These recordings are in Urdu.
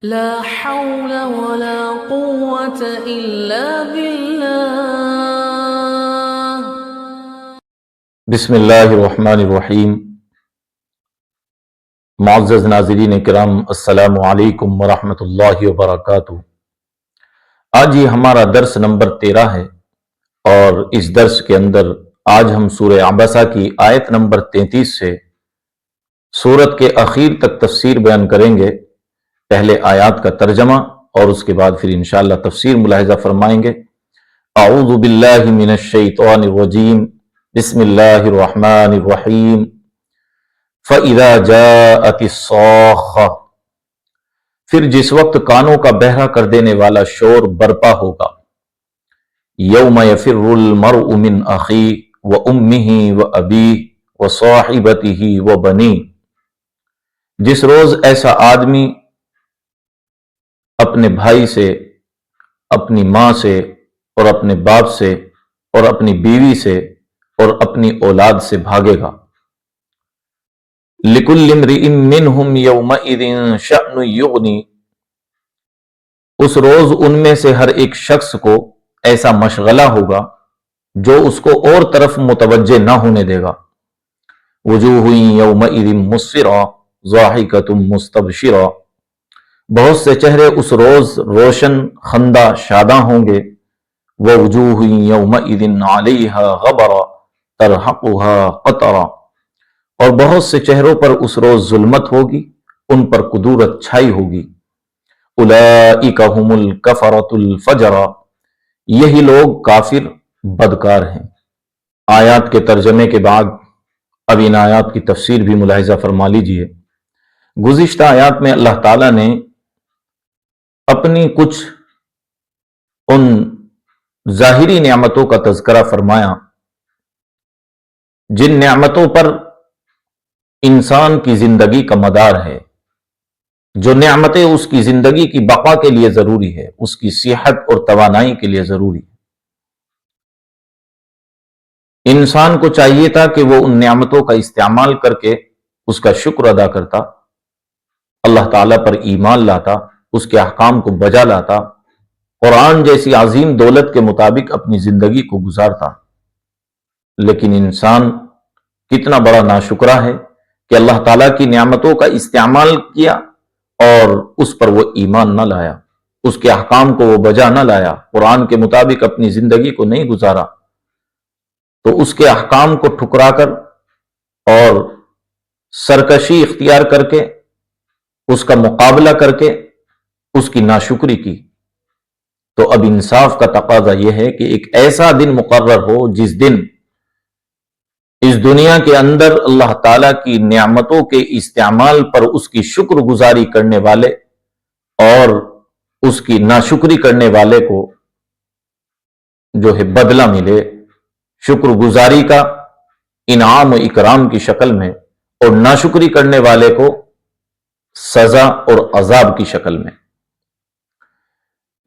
لا حول ولا قوة إلا بالله. بسم اللہ الرحمن الرحیم۔ معزز ناظرین کرام، السلام علیکم ورحمۃ اللہ وبرکاتہ۔ آج یہ ہمارا درس نمبر 13 ہے، اور اس درس کے اندر آج ہم سورہ عبسہ کی آیت نمبر 33 سے سورت کے اخیر تک تفسیر بیان کریں گے۔ پہلے آیات کا ترجمہ اور اس کے بعد پھر انشاءاللہ تفسیر ملاحظہ فرمائیں گے۔ اعوذ باللہ من الشیطان الرجیم، بسم اللہ الرحمن الرحیم۔ فَإِذَا جَاءَتِ الصَّاخَّةُ، پھر جس وقت کانوں کا بہرا کر دینے والا شور برپا ہوگا۔ یوم یفر المرء من اخیہ وامہ وابیہ وصاحبتہ وبنیہ، جس روز ایسا آدمی اپنے بھائی سے، اپنی ماں سے، اور اپنے باپ سے، اور اپنی بیوی سے، اور اپنی اولاد سے بھاگے گا۔ لِكُلِّ امْرِئٍ مِّنْهُمْ يَوْمَئِذٍ شَأْنٌ يُغْنِي، اس روز ان میں سے ہر ایک شخص کو ایسا مشغلہ ہوگا جو اس کو اور طرف متوجہ نہ ہونے دے گا۔ وجوہ یومئذ مسفرہ ضاحکۃ مستبشرہ، بہت سے چہرے اس روز روشن خندہ شاداں ہوں گے۔ ووجوہ یومئذ علیہا غبرہ ترہقہا قطرہ، اور بہت سے چہروں پر اس روز ظلمت ہوگی، ان پر کدورت چھائی ہوگی۔ اولئک ھم الکفرۃ الفجرہ، یہی لوگ کافر بدکار ہیں۔ آیات کے ترجمے کے بعد اب ان آیات کی تفسیر بھی ملاحظہ فرما لیجئے۔ گزشتہ آیات میں اللہ تعالیٰ نے اپنی کچھ ان ظاہری نعمتوں کا تذکرہ فرمایا جن نعمتوں پر انسان کی زندگی کا مدار ہے، جو نعمتیں اس کی زندگی کی بقا کے لیے ضروری ہے، اس کی صحت اور توانائی کے لیے ضروری ہے۔ انسان کو چاہیے تھا کہ وہ ان نعمتوں کا استعمال کر کے اس کا شکر ادا کرتا، اللہ تعالیٰ پر ایمان لاتا، اس کے احکام کو بجا لاتا، قرآن جیسی عظیم دولت کے مطابق اپنی زندگی کو گزارتا۔ لیکن انسان کتنا بڑا ناشکرا ہے کہ اللہ تعالیٰ کی نعمتوں کا استعمال کیا اور اس پر وہ ایمان نہ لایا، اس کے احکام کو وہ بجا نہ لایا، قرآن کے مطابق اپنی زندگی کو نہیں گزارا، تو اس کے احکام کو ٹھکرا کر اور سرکشی اختیار کر کے، اس کا مقابلہ کر کے اس کی ناشکری کی۔ تو اب انصاف کا تقاضا یہ ہے کہ ایک ایسا دن مقرر ہو جس دن اس دنیا کے اندر اللہ تعالیٰ کی نعمتوں کے استعمال پر اس کی شکر گزاری کرنے والے اور اس کی ناشکری کرنے والے کو جو ہے بدلہ ملے، شکر گزاری کا انعام و اکرام کی شکل میں، اور ناشکری کرنے والے کو سزا اور عذاب کی شکل میں۔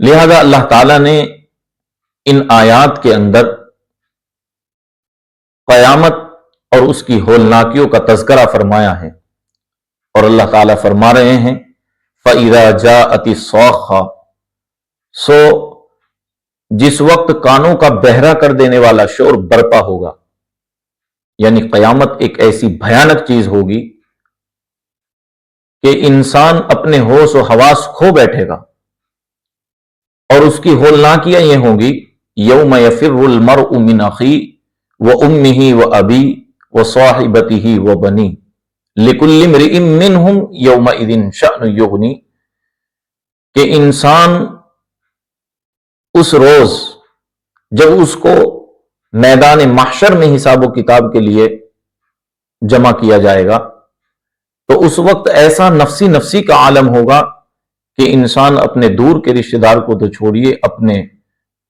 لہذا اللہ تعالیٰ نے ان آیات کے اندر قیامت اور اس کی ہولناکیوں کا تذکرہ فرمایا ہے، اور اللہ تعالیٰ فرما رہے ہیں فَإِذَا جَاءَتِ الصَّاخَّةُ، سو جس وقت کانوں کا بہرا کر دینے والا شور برپا ہوگا، یعنی قیامت ایک ایسی بھیانک چیز ہوگی کہ انسان اپنے ہوش و حواس کھو بیٹھے گا، اور اس کی ہولناکیاں یہ ہوں گی یوم یفر المرء من اخیہ وامہ وابیہ وصاحبتہ وبنیہ لکل امرئ منہم یومئذ شأن یغنی، کہ انسان اس روز جب اس کو میدان محشر میں حساب و کتاب کے لیے جمع کیا جائے گا، تو اس وقت ایسا نفسی نفسی کا عالم ہوگا کہ انسان اپنے دور کے رشتہ دار کو تو چھوڑیے، اپنے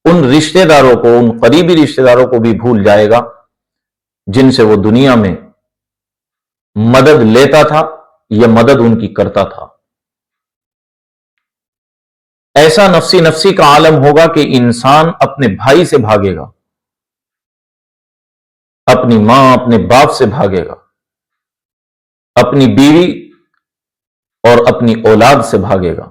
ان رشتہ داروں کو، ان قریبی رشتہ داروں کو بھی بھول جائے گا جن سے وہ دنیا میں مدد لیتا تھا یا مدد ان کی کرتا تھا۔ ایسا نفسی نفسی کا عالم ہوگا کہ انسان اپنے بھائی سے بھاگے گا، اپنی ماں اپنے باپ سے بھاگے گا، اپنی بیوی اور اپنی اولاد سے بھاگے گا۔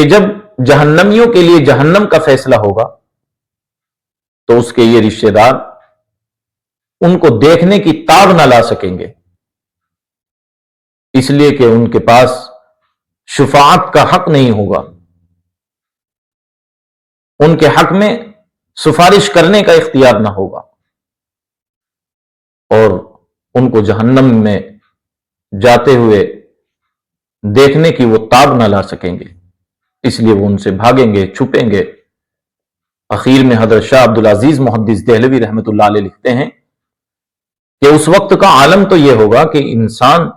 کہ جب جہنمیوں کے لیے جہنم کا فیصلہ ہوگا تو اس کے یہ رشتہ دار ان کو دیکھنے کی تاب نہ لا سکیں گے، اس لیے کہ ان کے پاس شفاعت کا حق نہیں ہوگا، ان کے حق میں سفارش کرنے کا اختیار نہ ہوگا، اور ان کو جہنم میں جاتے ہوئے دیکھنے کی وہ تاب نہ لا سکیں گے، اس لیے وہ ان سے بھاگیں گے، چھپیں گے۔ اخیر میں حضرت شاہ عبدالعزیز محدث دہلوی رحمۃ اللہ علیہ لکھتے ہیں کہ اس وقت کا عالم تو یہ ہوگا کہ انسان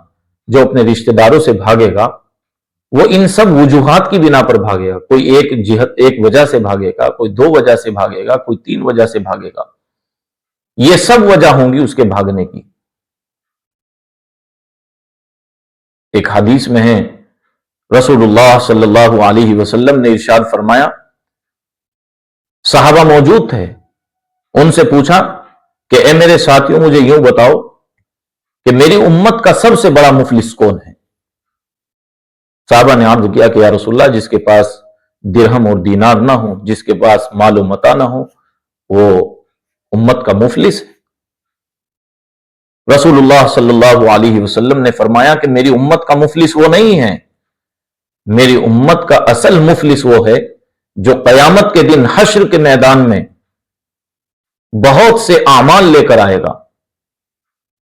جو اپنے رشتہ داروں سے بھاگے گا وہ ان سب وجوہات کی بنا پر بھاگے گا، کوئی ایک وجہ سے بھاگے گا، کوئی 2 وجہ سے بھاگے گا، کوئی 3 وجہ سے بھاگے گا، یہ سب وجہ ہوں گی اس کے بھاگنے کی۔ ایک حدیث میں ہے رسول اللہ صلی اللہ علیہ وسلم نے ارشاد فرمایا، صحابہ موجود تھے، ان سے پوچھا کہ اے میرے ساتھیوں مجھے یوں بتاؤ کہ میری امت کا سب سے بڑا مفلس کون ہے؟ صحابہ نے عرض کیا کہ یا رسول اللہ، جس کے پاس درہم اور دینار نہ ہو، جس کے پاس مال و متاع نہ ہو، وہ امت کا مفلس ہے۔ رسول اللہ صلی اللہ علیہ وسلم نے فرمایا کہ میری امت کا مفلس وہ نہیں ہے، میری امت کا اصل مفلس وہ ہے جو قیامت کے دن حشر کے میدان میں بہت سے اعمال لے کر آئے گا،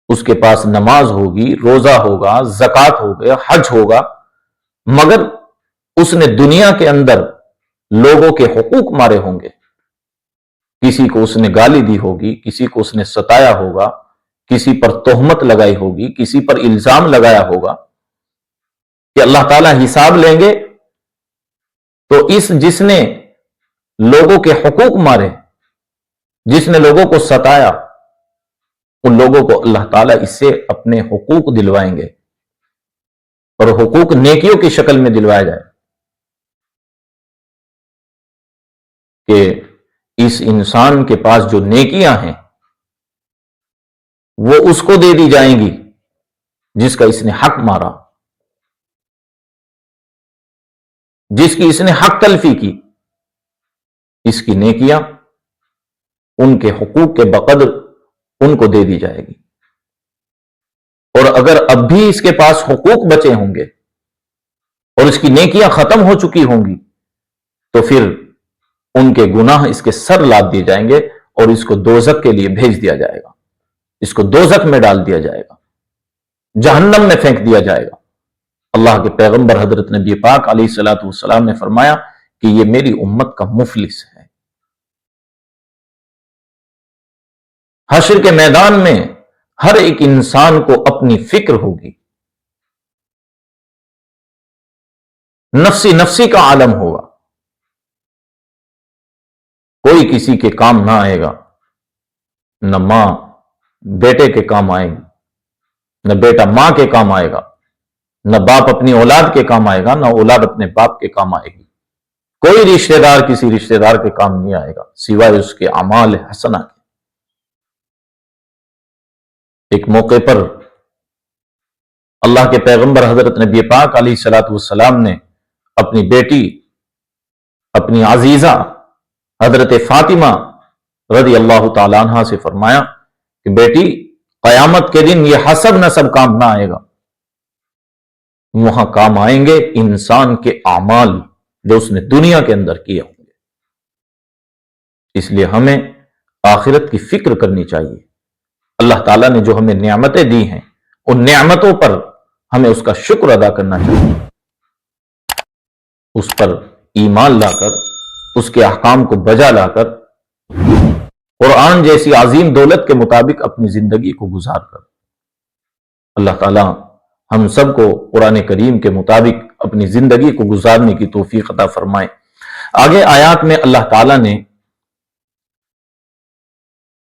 اس کے پاس نماز ہوگی، روزہ ہوگا، زکوٰۃ ہوگا، حج ہوگا، مگر اس نے دنیا کے اندر لوگوں کے حقوق مارے ہوں گے، کسی کو اس نے گالی دی ہوگی، کسی کو اس نے ستایا ہوگا، کسی پر تہمت لگائی ہوگی، کسی پر الزام لگایا ہوگا کہ اللہ تعالیٰ حساب لیں گے تو جس نے لوگوں کے حقوق مارے، جس نے لوگوں کو ستایا، ان لوگوں کو اللہ تعالیٰ اس سے اپنے حقوق دلوائیں گے، اور حقوق نیکیوں کی شکل میں دلوایا جائے کہ اس انسان کے پاس جو نیکیاں ہیں وہ اس کو دے دی جائیں گی جس کا اس نے حق مارا، جس کی اس نے حق تلفی کی، اس کی نیکیاں ان کے حقوق کے بقدر ان کو دے دی جائے گی، اور اگر اب بھی اس کے پاس حقوق بچے ہوں گے اور اس کی نیکیاں ختم ہو چکی ہوں گی تو پھر ان کے گناہ اس کے سر لاد دیے جائیں گے اور اس کو دوزخ کے لیے بھیج دیا جائے گا، اس کو دوزخ میں ڈال دیا جائے گا، جہنم میں پھینک دیا جائے گا۔ اللہ کے پیغمبر حضرت نبی پاک علیہ الصلوۃ والسلام نے فرمایا کہ یہ میری امت کا مفلس ہے۔ حشر کے میدان میں ہر ایک انسان کو اپنی فکر ہوگی، نفسی نفسی کا عالم ہوگا، کوئی کسی کے کام نہ آئے گا، نہ ماں بیٹے کے کام آئے گی، نہ بیٹا ماں کے کام آئے گا، نہ باپ اپنی اولاد کے کام آئے گا، نہ اولاد اپنے باپ کے کام آئے گی، کوئی رشتہ دار کسی رشتہ دار کے کام نہیں آئے گا سوائے اس کے اعمال حسنہ کے۔ ایک موقع پر اللہ کے پیغمبر حضرت نبی پاک علیہ الصلوۃ والسلام نے اپنی بیٹی، اپنی عزیزہ حضرت فاطمہ رضی اللہ تعالی عنہ سے فرمایا کہ بیٹی، قیامت کے دن یہ حسب نسب کام نہ آئے گا، وہاں کام آئیں گے انسان کے اعمال جو اس نے دنیا کے اندر کیے ہوں گے۔ اس لیے ہمیں آخرت کی فکر کرنی چاہیے۔ اللہ تعالیٰ نے جو ہمیں نعمتیں دی ہیں ان نعمتوں پر ہمیں اس کا شکر ادا کرنا چاہیے، اس پر ایمان لا کر، اس کے احکام کو بجا لا کر، قرآن جیسی عظیم دولت کے مطابق اپنی زندگی کو گزار کر۔ اللہ تعالیٰ ہم سب کو قرآن کریم کے مطابق اپنی زندگی کو گزارنے کی توفیق عطا فرمائے۔ آگے آیات میں اللہ تعالیٰ نے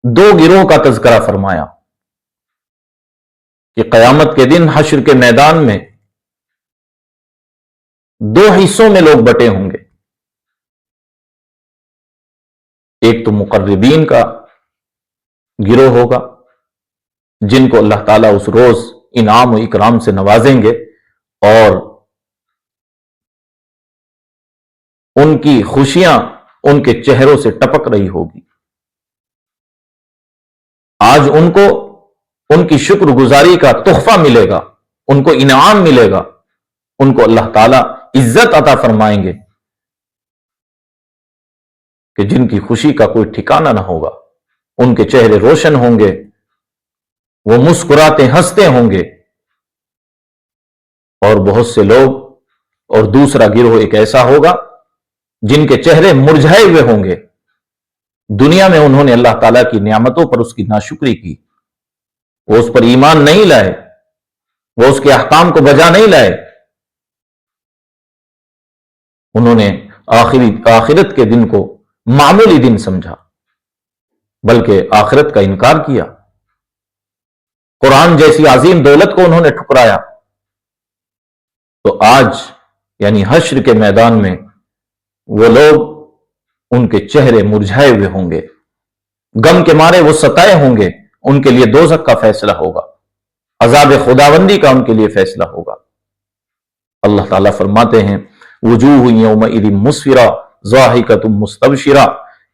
2 گروہ کا تذکرہ فرمایا کہ قیامت کے دن حشر کے میدان میں 2 حصوں میں لوگ بٹے ہوں گے۔ ایک تو مقربین کا گروہ ہوگا جن کو اللہ تعالیٰ اس روز انعام و اکرام سے نوازیں گے، اور ان کی خوشیاں ان کے چہروں سے ٹپک رہی ہوگی۔ آج ان کو ان کی شکر گزاری کا تحفہ ملے گا، ان کو انعام ملے گا، ان کو اللہ تعالی عزت عطا فرمائیں گے کہ جن کی خوشی کا کوئی ٹھکانہ نہ ہوگا، ان کے چہرے روشن ہوں گے، وہ مسکراتے ہنستے ہوں گے۔ اور بہت سے لوگ اور دوسرا گروہ ایک ایسا ہوگا جن کے چہرے مرجھائے ہوئے ہوں گے، دنیا میں انہوں نے اللہ تعالیٰ کی نعمتوں پر اس کی ناشکری کی، وہ اس پر ایمان نہیں لائے، وہ اس کے احکام کو بجا نہیں لائے، انہوں نے آخرت کے دن کو معمولی دن سمجھا، بلکہ آخرت کا انکار کیا، قرآن جیسی عظیم دولت کو انہوں نے ٹھکرایا۔ تو آج یعنی حشر کے میدان میں وہ لوگ، ان کے چہرے مرجھائے ہوئے ہوں گے، غم کے مارے وہ ستائے ہوں گے، ان کے لیے دوزخ کا فیصلہ ہوگا، عذاب خداوندی کا ان کے لیے فیصلہ ہوگا۔ اللہ تعالیٰ فرماتے ہیں وجوہ یومئذ مسفرہ ضاحکۃ مستبشرہ،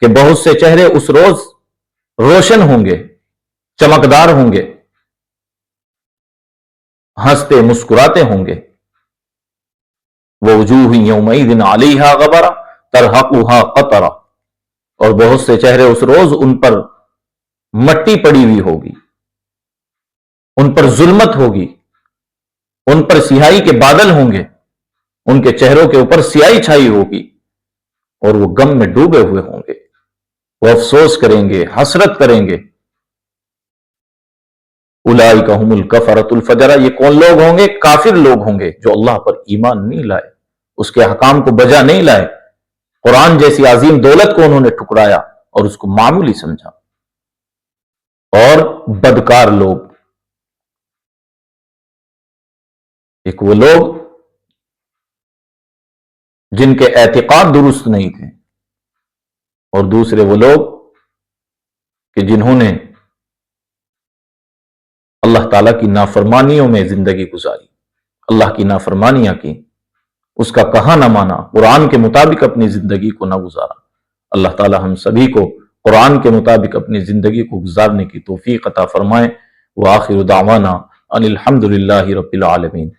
کہ بہت سے چہرے اس روز روشن ہوں گے، چمکدار ہوں گے، ہنستے مسکراتے ہوں گے۔ ووجوہ یومئذ علیہا غبرہ ترہقھا قطرہ، اور بہت سے چہرے اس روز ان پر مٹی پڑی ہوئی ہوگی، ان پر ظلمت ہوگی، ان پر سیاہی کے بادل ہوں گے، ان کے چہروں کے اوپر سیاہی چھائی ہوگی، اور وہ غم میں ڈوبے ہوئے ہوں گے، وہ افسوس کریں گے، حسرت کریں گے۔ اولئک ھم الکفرۃ الفجرہ، یہ کون لوگ ہوں گے؟ کافر لوگ ہوں گے جو اللہ پر ایمان نہیں لائے، اس کے احکام کو بجا نہیں لائے، قرآن جیسی عظیم دولت کو انہوں نے ٹھکرایا اور اس کو معمولی سمجھا۔ اور بدکار لوگ، ایک وہ لوگ جن کے اعتقاد درست نہیں تھے، اور دوسرے وہ لوگ کہ جنہوں نے اللہ تعالیٰ کی نافرمانیوں میں زندگی گزاری، اللہ کی نافرمانیاں کی، اس کا کہا نہ مانا، قرآن کے مطابق اپنی زندگی کو نہ گزارا۔ اللہ تعالیٰ ہم سبھی کو قرآن کے مطابق اپنی زندگی کو گزارنے کی توفیق عطا فرمائے۔ وآخر دعوانا ان الحمد للہ رب العالمین۔